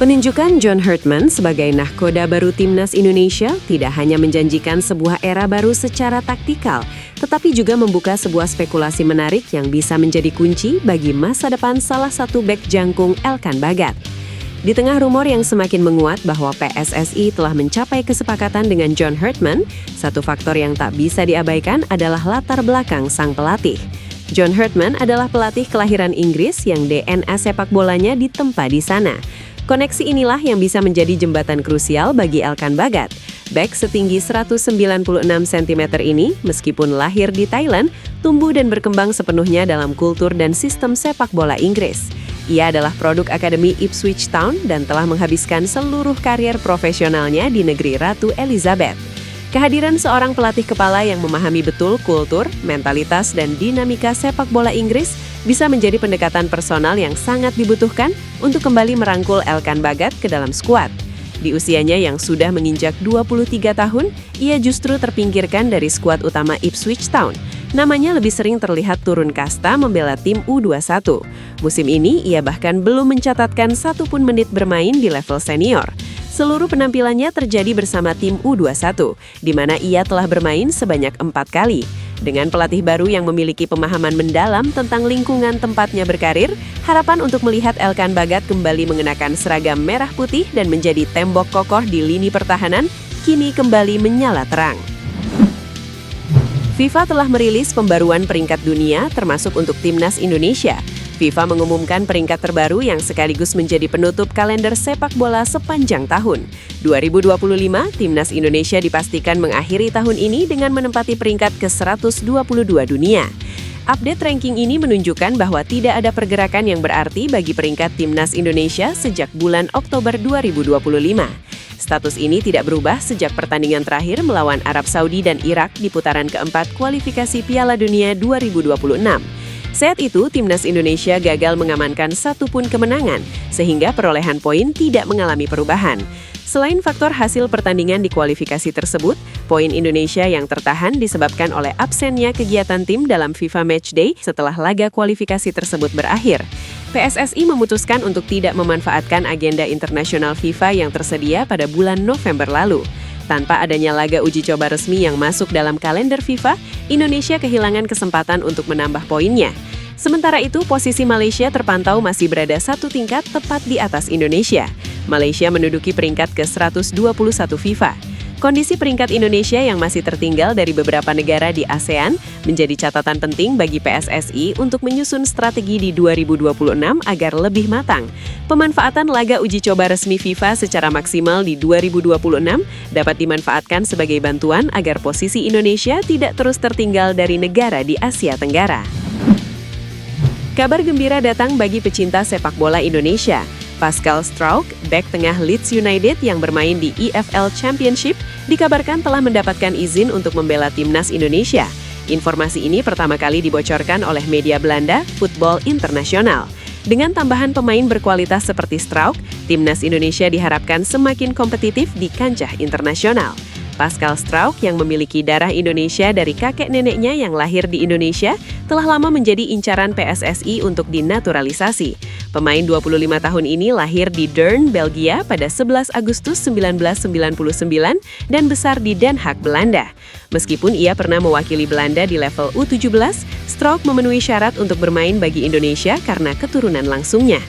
Penunjukan John Herdman sebagai nahkoda baru Timnas Indonesia tidak hanya menjanjikan sebuah era baru secara taktikal, tetapi juga membuka sebuah spekulasi menarik yang bisa menjadi kunci bagi masa depan salah satu bek jangkung Elkan Bagat. Di tengah rumor yang semakin menguat bahwa PSSI telah mencapai kesepakatan dengan John Herdman, satu faktor yang tak bisa diabaikan adalah latar belakang sang pelatih. John Herdman adalah pelatih kelahiran Inggris yang DNA sepak bolanya ditempa di sana. Koneksi inilah yang bisa menjadi jembatan krusial bagi Elkan Bagat. Bek setinggi 196 cm ini, meskipun lahir di Thailand, tumbuh dan berkembang sepenuhnya dalam kultur dan sistem sepak bola Inggris. Ia adalah produk Akademi Ipswich Town dan telah menghabiskan seluruh karier profesionalnya di negeri Ratu Elizabeth. Kehadiran seorang pelatih kepala yang memahami betul kultur, mentalitas, dan dinamika sepak bola Inggris bisa menjadi pendekatan personal yang sangat dibutuhkan untuk kembali merangkul Elkan Bagat ke dalam skuad. Di usianya yang sudah menginjak 23 tahun, ia justru terpinggirkan dari skuad utama Ipswich Town. Namanya lebih sering terlihat turun kasta membela tim U21. Musim ini, ia bahkan belum mencatatkan satupun menit bermain di level senior. Seluruh penampilannya terjadi bersama tim U21, di mana ia telah bermain sebanyak 4 kali. Dengan pelatih baru yang memiliki pemahaman mendalam tentang lingkungan tempatnya berkarir, harapan untuk melihat Elkan Bagat kembali mengenakan seragam merah putih dan menjadi tembok kokoh di lini pertahanan kini kembali menyala terang. FIFA telah merilis pembaruan peringkat dunia termasuk untuk Timnas Indonesia. FIFA mengumumkan peringkat terbaru yang sekaligus menjadi penutup kalender sepak bola sepanjang tahun. 2025, Timnas Indonesia dipastikan mengakhiri tahun ini dengan menempati peringkat ke-122 dunia. Update ranking ini menunjukkan bahwa tidak ada pergerakan yang berarti bagi peringkat Timnas Indonesia sejak bulan Oktober 2025. Status ini tidak berubah sejak pertandingan terakhir melawan Arab Saudi dan Irak di putaran keempat kualifikasi Piala Dunia 2026. Saat itu, Timnas Indonesia gagal mengamankan satupun kemenangan, sehingga perolehan poin tidak mengalami perubahan. Selain faktor hasil pertandingan di kualifikasi tersebut, poin Indonesia yang tertahan disebabkan oleh absennya kegiatan tim dalam FIFA Matchday setelah laga kualifikasi tersebut berakhir. PSSI memutuskan untuk tidak memanfaatkan agenda internasional FIFA yang tersedia pada bulan November lalu. Tanpa adanya laga uji coba resmi yang masuk dalam kalender FIFA, Indonesia kehilangan kesempatan untuk menambah poinnya. Sementara itu, posisi Malaysia terpantau masih berada satu tingkat tepat di atas Indonesia. Malaysia menduduki peringkat ke-121 FIFA. Kondisi peringkat Indonesia yang masih tertinggal dari beberapa negara di ASEAN menjadi catatan penting bagi PSSI untuk menyusun strategi di 2026 agar lebih matang. Pemanfaatan laga uji coba resmi FIFA secara maksimal di 2026 dapat dimanfaatkan sebagai bantuan agar posisi Indonesia tidak terus tertinggal dari negara di Asia Tenggara. Kabar gembira datang bagi pecinta sepak bola Indonesia. Pascal Struijk, bek tengah Leeds United yang bermain di EFL Championship, dikabarkan telah mendapatkan izin untuk membela Timnas Indonesia. Informasi ini pertama kali dibocorkan oleh media Belanda, Football International. Dengan tambahan pemain berkualitas seperti Struijk, Timnas Indonesia diharapkan semakin kompetitif di kancah internasional. Pascal Struijk yang memiliki darah Indonesia dari kakek neneknya yang lahir di Indonesia telah lama menjadi incaran PSSI untuk dinaturalisasi. Pemain 25 tahun ini lahir di Deurne, Belgia pada 11 Agustus 1999 dan besar di Den Haag, Belanda. Meskipun ia pernah mewakili Belanda di level U17, Struijk memenuhi syarat untuk bermain bagi Indonesia karena keturunan langsungnya.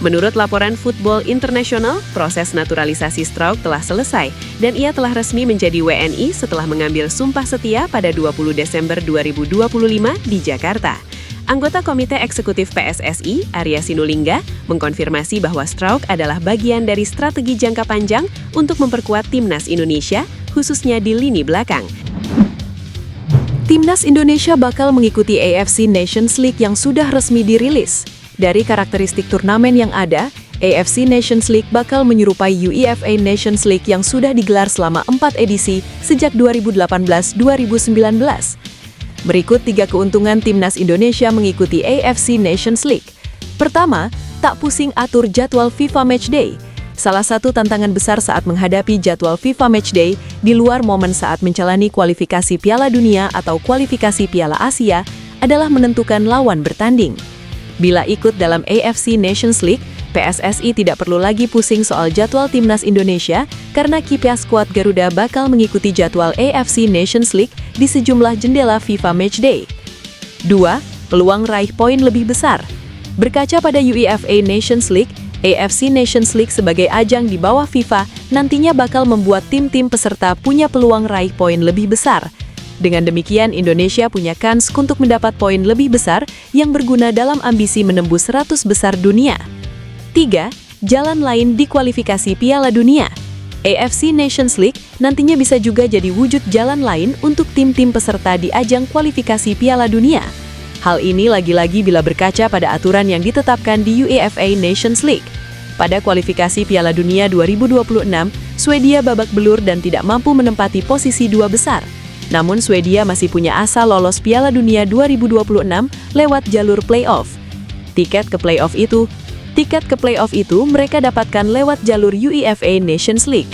Menurut laporan Football International, proses naturalisasi Struijk telah selesai dan ia telah resmi menjadi WNI setelah mengambil sumpah setia pada 20 Desember 2025 di Jakarta. Anggota Komite Eksekutif PSSI, Arya Sinulinga, mengkonfirmasi bahwa Struijk adalah bagian dari strategi jangka panjang untuk memperkuat Timnas Indonesia, khususnya di lini belakang. Timnas Indonesia bakal mengikuti AFC Nations League yang sudah resmi dirilis. Dari karakteristik turnamen yang ada, AFC Nations League bakal menyerupai UEFA Nations League yang sudah digelar selama 4 edisi sejak 2018-2019. Berikut 3 keuntungan Timnas Indonesia mengikuti AFC Nations League. Pertama, tak pusing atur jadwal FIFA Matchday. Salah satu tantangan besar saat menghadapi jadwal FIFA Matchday di luar momen saat menjalani kualifikasi Piala Dunia atau kualifikasi Piala Asia adalah menentukan lawan bertanding. Bila ikut dalam AFC Nations League, PSSI tidak perlu lagi pusing soal jadwal timnas Indonesia karena kiper skuad Garuda bakal mengikuti jadwal AFC Nations League di sejumlah jendela FIFA Matchday. 2. Peluang raih poin lebih besar. Berkaca pada UEFA Nations League, AFC Nations League sebagai ajang di bawah FIFA nantinya bakal membuat tim-tim peserta punya peluang raih poin lebih besar. Dengan demikian, Indonesia punya kans untuk mendapat poin lebih besar yang berguna dalam ambisi menembus 100 besar dunia. 3. Jalan lain di kualifikasi Piala Dunia. AFC Nations League nantinya bisa juga jadi wujud jalan lain untuk tim-tim peserta di ajang kualifikasi Piala Dunia. Hal ini lagi-lagi bila berkaca pada aturan yang ditetapkan di UEFA Nations League. Pada kualifikasi Piala Dunia 2026, Swedia babak belur dan tidak mampu menempati posisi 2 besar. Namun Swedia masih punya asa lolos Piala Dunia 2026 lewat jalur playoff. Tiket ke playoff itu mereka dapatkan lewat jalur UEFA Nations League.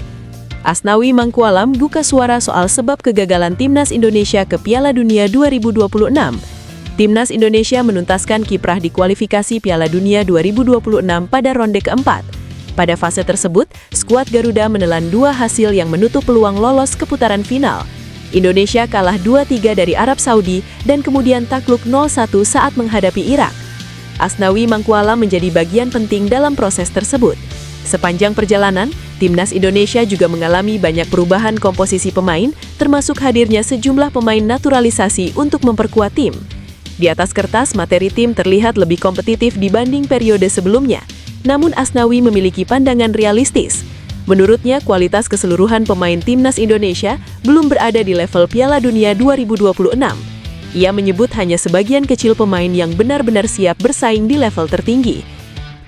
Asnawi Mangkualam buka suara soal sebab kegagalan timnas Indonesia ke Piala Dunia 2026. Timnas Indonesia menuntaskan kiprah di kualifikasi Piala Dunia 2026 pada ronde keempat. Pada fase tersebut, skuad Garuda menelan 2 hasil yang menutup peluang lolos ke putaran final. Indonesia kalah 2-3 dari Arab Saudi dan kemudian takluk 0-1 saat menghadapi Irak. Asnawi Mangkualam menjadi bagian penting dalam proses tersebut. Sepanjang perjalanan, timnas Indonesia juga mengalami banyak perubahan komposisi pemain, termasuk hadirnya sejumlah pemain naturalisasi untuk memperkuat tim. Di atas kertas, materi tim terlihat lebih kompetitif dibanding periode sebelumnya. Namun Asnawi memiliki pandangan realistis. Menurutnya, kualitas keseluruhan pemain timnas Indonesia belum berada di level Piala Dunia 2026. Ia menyebut hanya sebagian kecil pemain yang benar-benar siap bersaing di level tertinggi.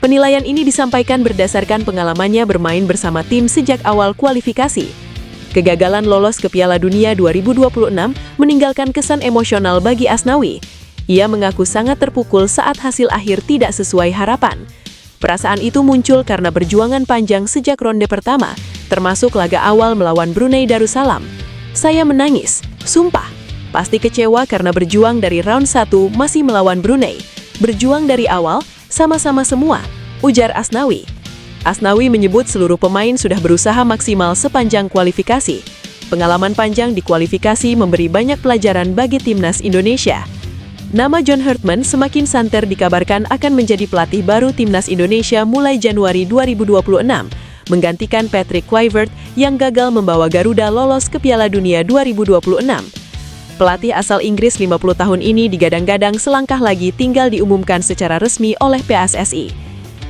Penilaian ini disampaikan berdasarkan pengalamannya bermain bersama tim sejak awal kualifikasi. Kegagalan lolos ke Piala Dunia 2026 meninggalkan kesan emosional bagi Asnawi. Ia mengaku sangat terpukul saat hasil akhir tidak sesuai harapan. Perasaan itu muncul karena perjuangan panjang sejak ronde pertama, termasuk laga awal melawan Brunei Darussalam. Saya menangis, sumpah. Pasti kecewa karena berjuang dari round 1 masih melawan Brunei. Berjuang dari awal, sama-sama semua, ujar Asnawi. Asnawi menyebut seluruh pemain sudah berusaha maksimal sepanjang kualifikasi. Pengalaman panjang di kualifikasi memberi banyak pelajaran bagi timnas Indonesia. Nama John Hartman semakin santer dikabarkan akan menjadi pelatih baru timnas Indonesia mulai Januari 2026, menggantikan Patrick Kluivert yang gagal membawa Garuda lolos ke Piala Dunia 2026. Pelatih asal Inggris 50 tahun ini digadang-gadang selangkah lagi tinggal diumumkan secara resmi oleh PSSI.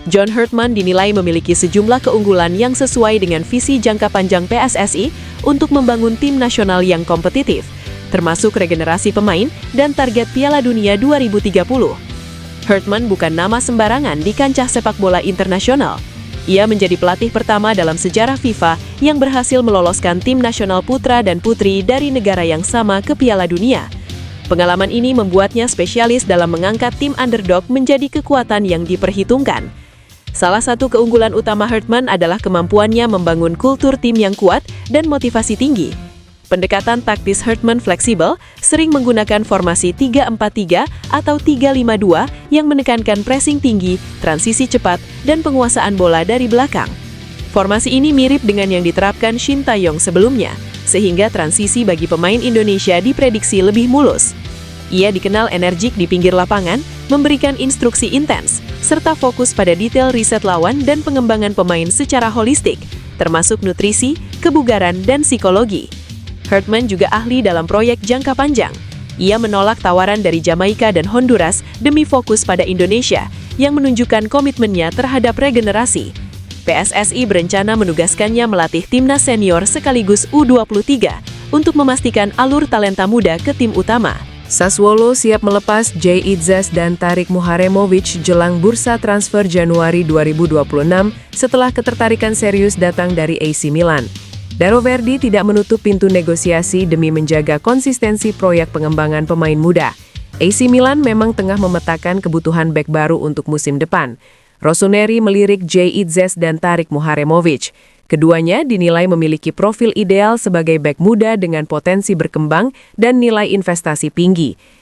John Hartman dinilai memiliki sejumlah keunggulan yang sesuai dengan visi jangka panjang PSSI untuk membangun tim nasional yang kompetitif, termasuk regenerasi pemain dan target Piala Dunia 2030. Hartman bukan nama sembarangan di kancah sepak bola internasional. Ia menjadi pelatih pertama dalam sejarah FIFA yang berhasil meloloskan tim nasional putra dan putri dari negara yang sama ke Piala Dunia. Pengalaman ini membuatnya spesialis dalam mengangkat tim underdog menjadi kekuatan yang diperhitungkan. Salah satu keunggulan utama Hartman adalah kemampuannya membangun kultur tim yang kuat dan motivasi tinggi. Pendekatan taktis Hartman fleksibel, sering menggunakan formasi 3-4-3 atau 3-5-2 yang menekankan pressing tinggi, transisi cepat, dan penguasaan bola dari belakang. Formasi ini mirip dengan yang diterapkan Shin Tae-yong sebelumnya, sehingga transisi bagi pemain Indonesia diprediksi lebih mulus. Ia dikenal energik di pinggir lapangan, memberikan instruksi intens, serta fokus pada detail riset lawan dan pengembangan pemain secara holistik, termasuk nutrisi, kebugaran, dan psikologi. Hartman juga ahli dalam proyek jangka panjang. Ia menolak tawaran dari Jamaika dan Honduras demi fokus pada Indonesia, yang menunjukkan komitmennya terhadap regenerasi. PSSI berencana menugaskannya melatih timnas senior sekaligus U23 untuk memastikan alur talenta muda ke tim utama. Sassuolo siap melepas Jay Itzes dan Tarik Muharemovic jelang bursa transfer Januari 2026 setelah ketertarikan serius datang dari AC Milan. Dario Verdi tidak menutup pintu negosiasi demi menjaga konsistensi proyek pengembangan pemain muda. AC Milan memang tengah memetakan kebutuhan bek baru untuk musim depan. Rossoneri melirik Jay Itzes dan Tarik Muharemovic. Keduanya dinilai memiliki profil ideal sebagai bek muda dengan potensi berkembang dan nilai investasi tinggi.